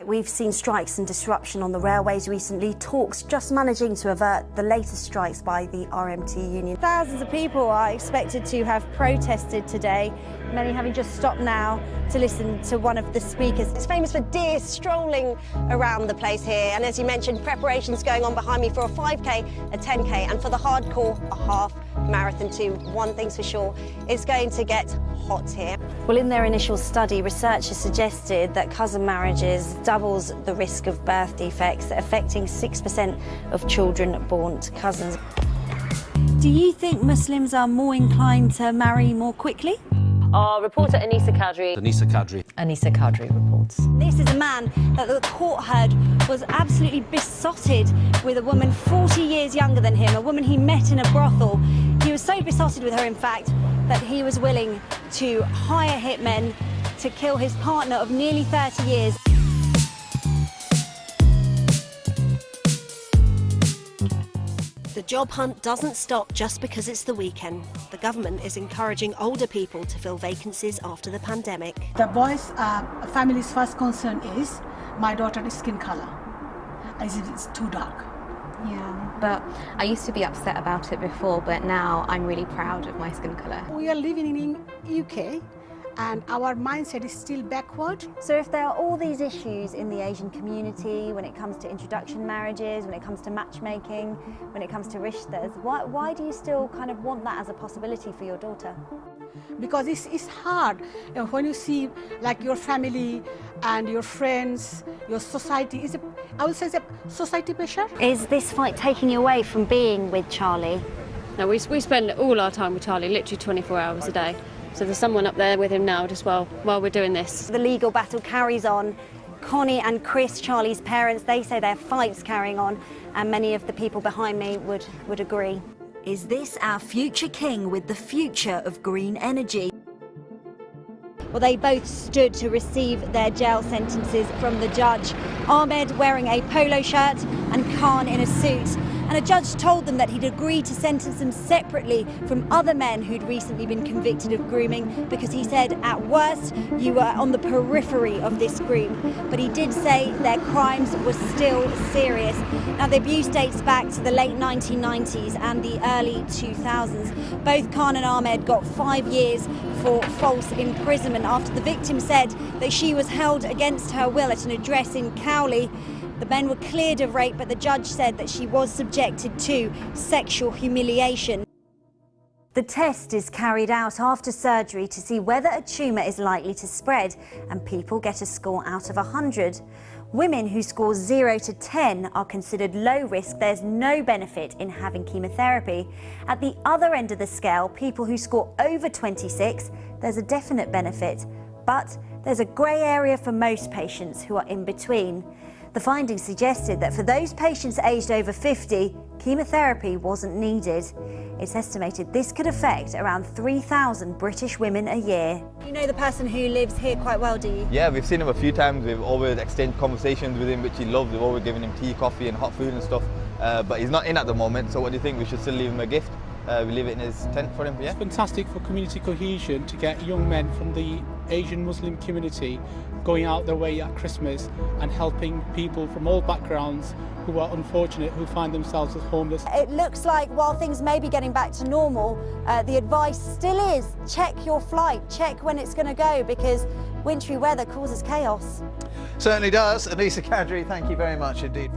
We've seen strikes and disruption on the railways recently, talks just managing to avert the latest strikes by the RMT union. Thousands of people are expected to have protested today, many having just stopped now to listen to one of the speakers. It's famous for deer strolling around the place here, and as you mentioned, preparations going on behind me for a 5K, a 10K, and for the hardcore, a half marathon too. One thing's for sure, it's going to get hot here. Well, in their initial study, researchers suggested that cousin marriages doubles the risk of birth defects, affecting 6% of children born to cousins. Do you think Muslims are more inclined to marry more quickly? Our reporter Anisa Kadri. Anisa Kadri reports. This is a man that the court heard was absolutely besotted with a woman 40 years younger than him, a woman he met in a brothel. He was so besotted with her, in fact, that he was willing to hire hitmen to kill his partner of nearly 30 years. The job hunt doesn't stop just because it's the weekend. The government is encouraging older people to fill vacancies after the pandemic. The boys' family's first concern is my daughter's skin color. It's too dark. Yeah, but I used to be upset about it before, but now I'm really proud of my skin colour. We are living in UK and our mindset is still backward. So if there are all these issues in the Asian community, when it comes to introduction marriages, when it comes to matchmaking, when it comes to rishtas, why do you still kind of want that as a possibility for your daughter? Because it's hard when you see like your family and your friends, your society, I would say it's a society pressure. Is this fight taking you away from being with Charlie? No, we spend all our time with Charlie, literally 24 hours a day. So there's someone up there with him now just while we're doing this. The legal battle carries on. Connie and Chris, Charlie's parents, they say their fight's carrying on, and many of the people behind me would agree. Is this our future king with the future of green energy? Well, they both stood to receive their jail sentences from the judge. Ahmed wearing a polo shirt and Khan in a suit. And a judge told them that he'd agreed to sentence them separately from other men who'd recently been convicted of grooming, because he said, at worst, you were on the periphery of this groom. But he did say their crimes were still serious. Now, the abuse dates back to the late 1990s and the early 2000s. Both Khan and Ahmed got 5 years for false imprisonment after the victim said that she was held against her will at an address in Cowley. The men were cleared of rape, but the judge said that she was subjected to sexual humiliation. The test is carried out after surgery to see whether a tumour is likely to spread, and people get a score out of 100. Women who score 0 to 10 are considered low risk. There's no benefit in having chemotherapy. At the other end of the scale, people who score over 26, there's a definite benefit. But there's a grey area for most patients who are in between. The findings suggested that for those patients aged over 50, chemotherapy wasn't needed. It's estimated this could affect around 3,000 British women a year. You know the person who lives here quite well, do you? Yeah, we've seen him a few times. We've always exchanged conversations with him, which he loves. We've always given him tea, coffee and hot food and stuff. But he's not in at the moment, so what do you think? We should still leave him a gift? We leave it in his tent for him, yeah? It's fantastic for community cohesion to get young men from the Asian Muslim community going out their way at Christmas and helping people from all backgrounds who are unfortunate, who find themselves as homeless. It looks like while things may be getting back to normal, the advice still is check your flight, check when it's going to go, because wintry weather causes chaos. Certainly does. Anisa Kadri, thank you very much indeed.